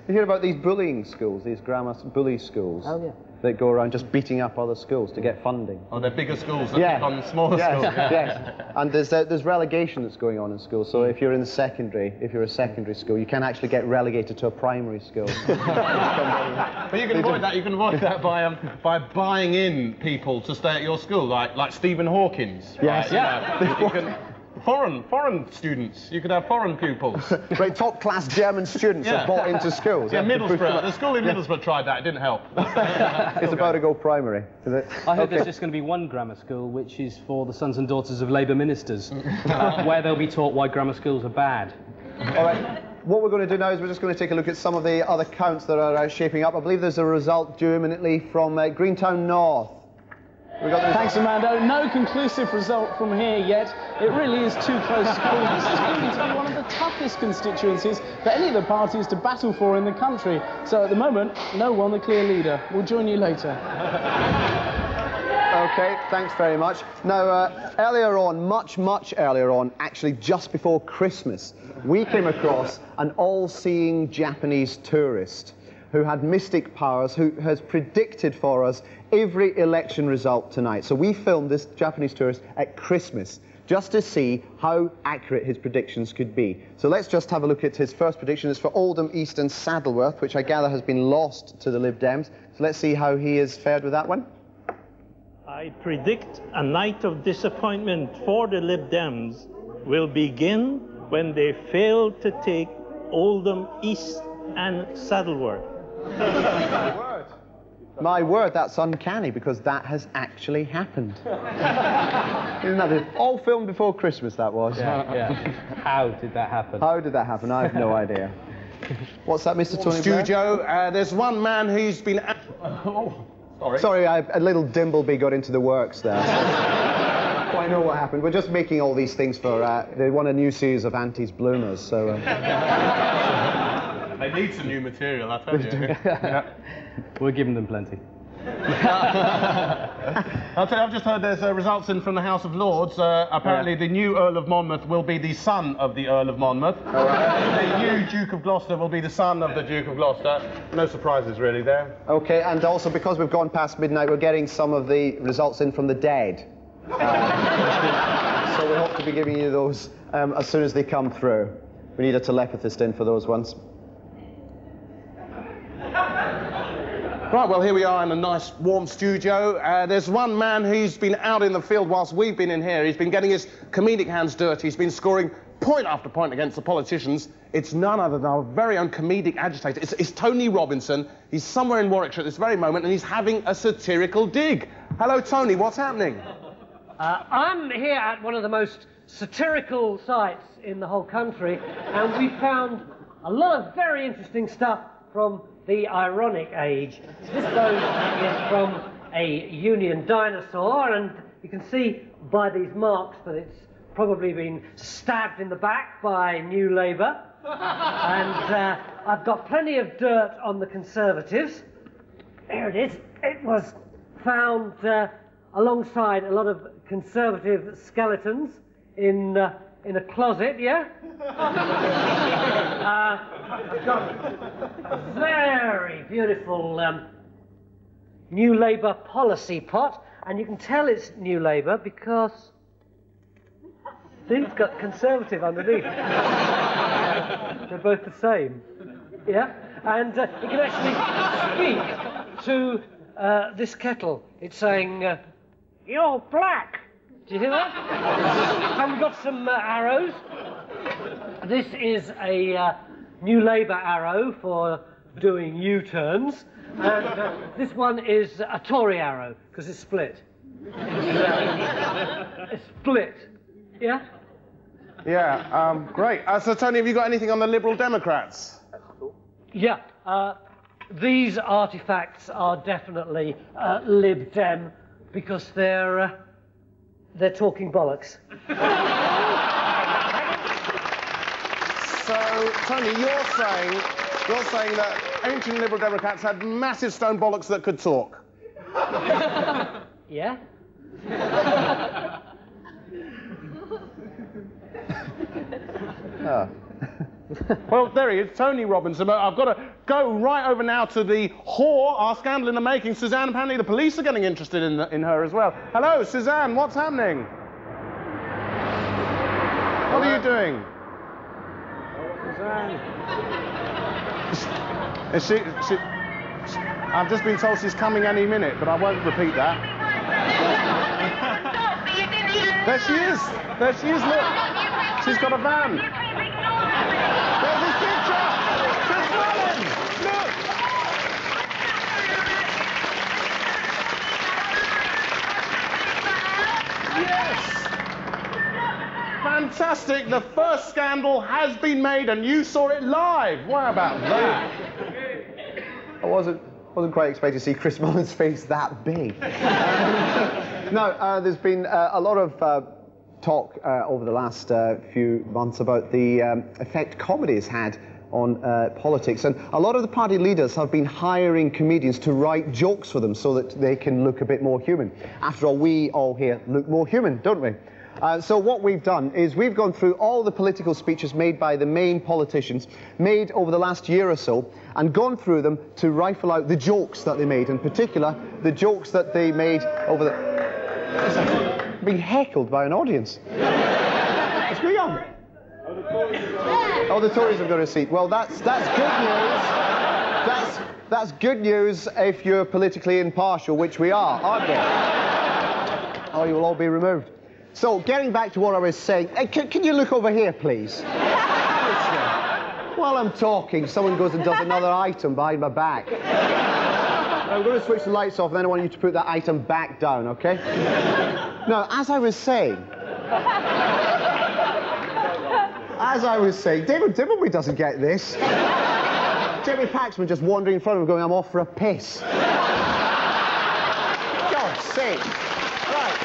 You hear about these bullying schools, these grammar bully schools? Oh, yeah. That go around just beating up other schools to get funding. Oh, they're bigger schools that pick on smaller schools. Yes. And there's relegation that's going on in schools. So if you're in secondary, if you're a secondary school, you can actually get relegated to a primary school. But you can avoid that. You can avoid that by buying in people to stay at your school, like Stephen Hawkins. Yes. Right? Yeah. You can, foreign students. You could have foreign pupils. Right, top-class German students are bought into schools. Yeah, Middlesbrough. The school in Middlesbrough tried that. It didn't help. It's about to go primary, is it? I heard there's just going to be one grammar school, which is for the sons and daughters of Labour ministers, where they'll be taught why grammar schools are bad. All right. What we're going to do now is we're just going to take a look at some of the other counts that are shaping up. I believe there's a result due imminently from Greentown North. Thanks, Armando. No conclusive result from here yet. It really is too close to call. This is proving to be one of the toughest constituencies for any of the parties to battle for in the country. So at the moment, no one the clear leader. We'll join you later. OK, thanks very much. Now, earlier on, much earlier on, actually just before Christmas, we came across an all-seeing Japanese tourist who had mystic powers, who has predicted for us every election result tonight. So we filmed this Japanese tourist at Christmas just to see how accurate his predictions could be. So let's just have a look at his first prediction. It's for Oldham, East and Saddleworth, which I gather has been lost to the Lib Dems. So let's see how he has fared with that one. I predict a night of disappointment for the Lib Dems will begin when they fail to take Oldham, East and Saddleworth. My word, that's uncanny, because that has actually happened. Isn't that all filmed before Christmas, that was? Yeah. How did that happen? How did that happen? I have no idea. What's that, Mr. Tony Blair? Studio, there's one man who's been... Sorry, a little Dimbleby got into the works there. So I know what happened. We're just making all these things for... they want a new series of Auntie's Bloomers, so... They need some new material, I tell you. We're giving them plenty. I'll tell you, I've just heard there's results in from the House of Lords. Apparently the new Earl of Monmouth will be the son of the Earl of Monmouth. The new Duke of Gloucester will be the son of the Duke of Gloucester. No surprises really there. OK, and also because we've gone past midnight, we're getting some of the results in from the dead. So we hope to be giving you those as soon as they come through. We need a telepathist in for those ones. Right, well, here we are in a nice, warm studio. There's one man who's been out in the field whilst we've been in here. He's been getting his comedic hands dirty. He's been scoring point after point against the politicians. It's none other than our very own comedic agitator. It's Tony Robinson. He's somewhere in Warwickshire at this very moment, and he's having a satirical dig. Hello, Tony. What's happening? I'm here at one of the most satirical sites in the whole country, and we found a lot of very interesting stuff from the Ironic Age. This bone is from a Union dinosaur, and you can see by these marks that it's probably been stabbed in the back by New Labour. And I've got plenty of dirt on the Conservatives. There it is. It was found alongside a lot of Conservative skeletons in a closet, yeah? I've got a very beautiful New Labour policy pot, and you can tell it's New Labour because these got Conservative underneath. They're both the same, yeah? And you can actually speak to this kettle. It's saying, "You're black." Do you hear that? And we've got some arrows. This is a New Labour arrow for doing U-turns. And this one is a Tory arrow, because it's split. It's split. Yeah? Yeah, great. So, Tony, have you got anything on the Liberal Democrats? Yeah. These artefacts are definitely Lib Dem, because they're talking bollocks. So, Tony, you're saying that ancient Liberal Democrats had massive stone bollocks that could talk. Yeah? Oh. Well, there he is, Tony Robinson. But I've got to go right over now to the whore, our scandal in the making, Suzanne. Apparently the police are getting interested in her as well. Hello, Suzanne, what's happening? What are you doing? Suzanne. Is she, I've just been told she's coming any minute, but I won't repeat that. There she is. There she is, look. She's got a van. There's his picture. Chris Mullin. Look. Yes. Fantastic. The first scandal has been made and you saw it live. How about that? I wasn't quite expecting to see Chris Mullin's face that big. No, there's been a lot of talk over the last few months about the effect comedy has had on politics, and a lot of the party leaders have been hiring comedians to write jokes for them so that they can look a bit more human. After all, we all here look more human, don't we? So what we've done is we've gone through all the political speeches made by the main politicians made over the last year or so and gone through them to rifle out the jokes that they made, in particular the jokes that they made over the... being heckled by an audience. What's going on? Oh, the Tories have got a seat. Well, that's good news. That's good news if you're politically impartial, which we are, aren't we? Or you will all be removed. So, getting back to what I was saying, can you look over here, please? While I'm talking, someone goes and does another item behind my back. I'm going to switch the lights off, and then I want you to put that item back down, OK? Now, as I was saying, David Dimbleby doesn't get this. Jeremy Paxman just wandering in front of him going, I'm off for a piss. God's sake. Right.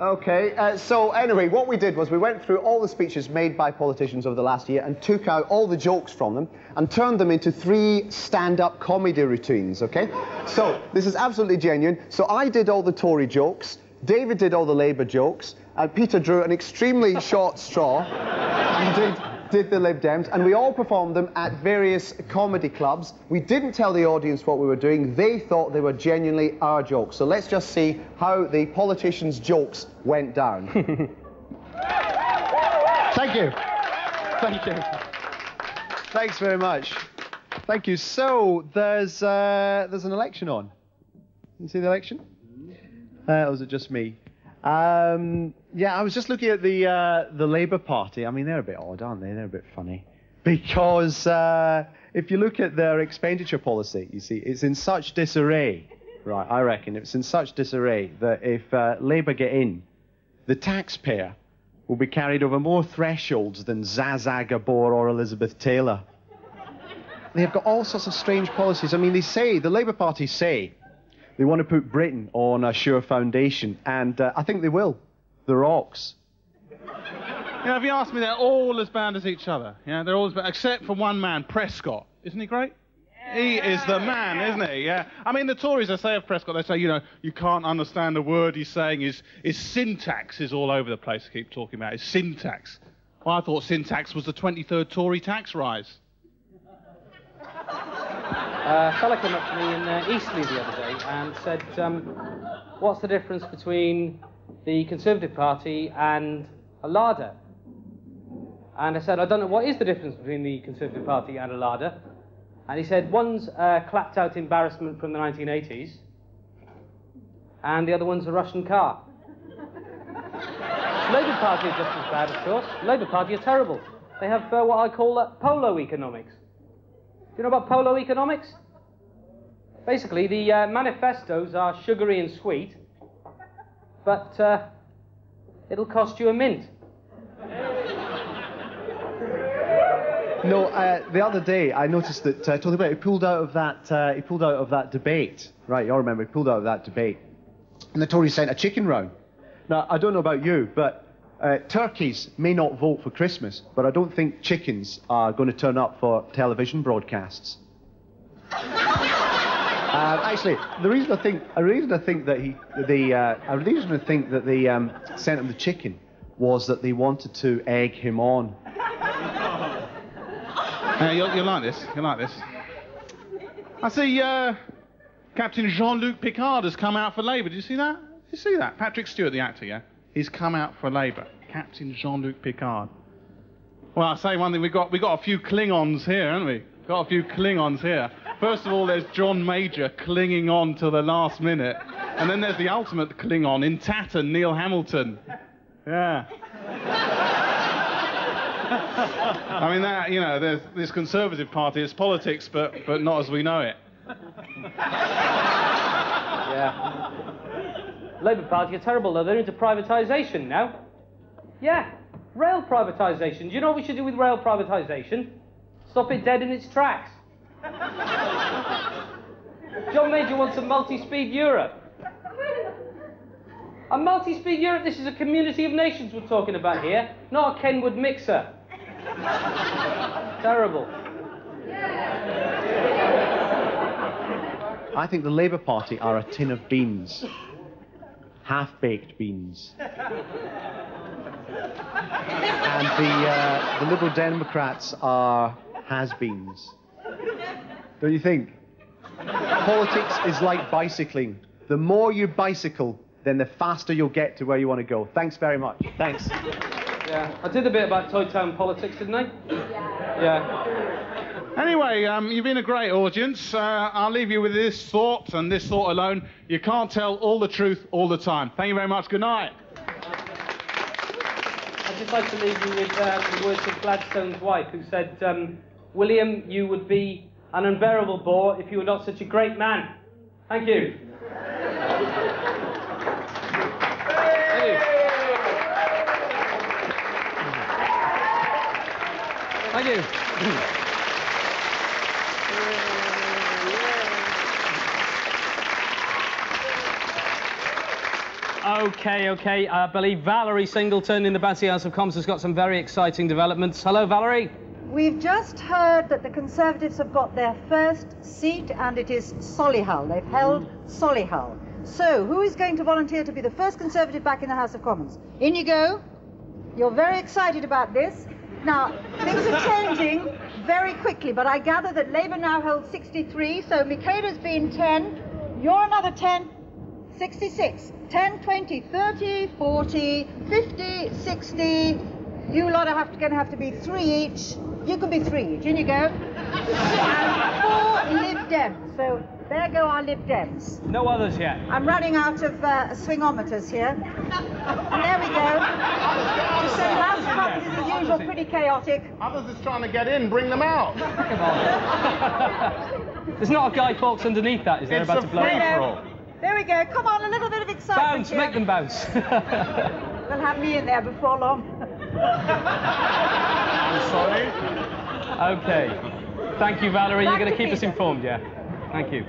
OK, so anyway, what we did was we went through all the speeches made by politicians over the last year and took out all the jokes from them and turned them into 3 stand-up comedy routines, OK? So, this is absolutely genuine. So I did all the Tory jokes, David did all the Labour jokes, and Peter drew an extremely short straw and did the Lib Dems, and we all performed them at various comedy clubs. We didn't tell the audience what we were doing. They thought they were genuinely our jokes. So let's just see how the politicians' jokes went down. Thank you. Thank you. Thanks very much. Thank you. So there's an election on. You see the election? Or was it just me? Yeah, I was just looking at the Labour Party. I mean, they're a bit odd, aren't they? They're a bit funny. Because if you look at their expenditure policy, you see, it's in such disarray. Right, I reckon it's in such disarray that if Labour get in, the taxpayer will be carried over more thresholds than Zsa Gabor or Elizabeth Taylor. They've got all sorts of strange policies. I mean, the Labour Party say they want to put Britain on a sure foundation, and I think they will. The rocks. You know, if you ask me, they're all as bad as each other. Yeah, they're all as bad, except for one man, Prescott. Isn't he great? Yeah. He is the man, isn't he? Yeah. I mean, the Tories, they say of Prescott, they say, you know, you can't understand a word he's saying. His syntax is all over the place. I keep talking about his syntax. Well, I thought syntax was the 23rd Tory tax rise. A fella came up to me in Eastleigh the other day and said, what's the difference between the Conservative Party and a larder? And I said, I don't know, what is the difference between the Conservative Party and a larder? And he said, one's clapped out embarrassment from the 1980s, and the other one's a Russian car. Labour Party are just as bad, of course. Labour Party are terrible. They have what I call polo economics. Do you know about polo economics? Basically, the manifestos are sugary and sweet, but it'll cost you a mint. No, the other day I noticed that Tony Blair, he pulled out of that debate. Right, you all remember, he pulled out of that debate. And the Tories sent a chicken round. Now, I don't know about you, but turkeys may not vote for Christmas, but I don't think chickens are going to turn up for television broadcasts. Actually, the reason I think that they sent him the chicken was that they wanted to egg him on. You like this? You like this? I see Captain Jean-Luc Picard has come out for Labour. Did you see that? Did you see that? Patrick Stewart, the actor, yeah? He's come out for Labour. Captain Jean-Luc Picard. Well, I'll say one thing. We got a few Klingons here, haven't we? Got a few Klingons here. First of all, there's John Major clinging on to the last minute. And then there's the ultimate Klingon in Tatton, Neil Hamilton. Yeah. I mean, that, you know, there's this Conservative Party, it's politics, but not as we know it. Yeah. Labour Party are terrible, though. They're into privatisation now. Yeah, rail privatisation. Do you know what we should do with rail privatisation? Stop it dead in its tracks. John Major wants a multi-speed Europe. A multi-speed Europe? This is a community of nations we're talking about here, not a Kenwood mixer. Terrible. I think the Labour Party are a tin of beans. Half-baked beans. And the Liberal Democrats are has-beens. Don't you think? Politics is like bicycling. The more you bicycle, then the faster you'll get to where you want to go. Thanks very much. Thanks. Yeah, I did a bit about Toy Town politics, didn't I? Yeah. Anyway, you've been a great audience. I'll leave you with this thought, and this thought alone. You can't tell all the truth all the time. Thank you very much. Good night. I'd just like to leave you with the words of Gladstone's wife, who said, William, you would be an unbearable bore if you were not such a great man. Thank you. Thank you. Okay. I believe Valerie Singleton in the Battersea House of Commons has got some very exciting developments. Hello, Valerie. We've just heard that the Conservatives have got their first seat, and it is Solihull. They've held Solihull. So, who is going to volunteer to be the first Conservative back in the House of Commons? In you go. You're very excited about this. Now, things are changing very quickly, but I gather that Labour now holds 63, so Michaela's been 10, you're another 10, 66, 10, 20, 30, 40, 50, 60, you lot are going to have to be 3 each. You can be 3 each, in you go. And 4 Lib Dems, so there go our Lib Dems. No others yet. I'm running out of swingometers here. And there we go. So the House of Commons is as usual, pretty chaotic. Others is trying to get in, bring them out. Come on. There's not a Guy Fawkes underneath that, is there? It's about a to blow up? free-for-all. There we go. Come on, a little bit of excitement Bounce, here. make them bounce. They'll have me in there before long. I'm sorry. Okay. Thank you, Valerie. Back You're going to to keep us Peter. informed, yeah? Thank you.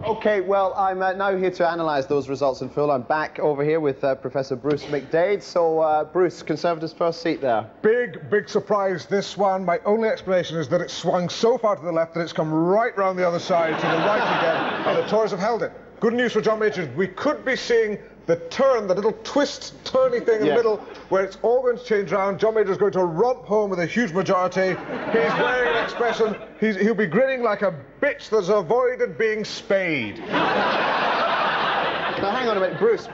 OK, well, I'm now here to analyse those results in full. I'm back over here with Professor Bruce McDade. So, Bruce, Conservatives' first seat there. Big surprise, this one. My only explanation is that it swung so far to the left that it's come right round the other side to the right again, and the Tories have held it. Good news for John Major. We could be seeing the turn, the little turny thing in the middle, where it's all going to change round. John Major's going to romp home with a huge majority. He's wearing an expression. He'll be grinning like a bitch that's avoided being spayed. Now, hang on a minute. Bruce,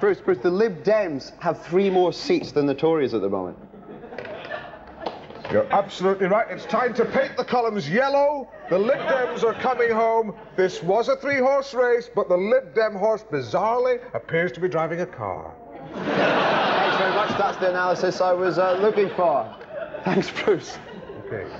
the Lib Dems have 3 more seats than the Tories at the moment. You're absolutely right. It's time to paint the columns yellow. The Lib Dems are coming home. This was a 3-horse race, but the Lib Dem horse, bizarrely, appears to be driving a car. Thanks very much. That's the analysis I was looking for. Thanks, Bruce. Okay.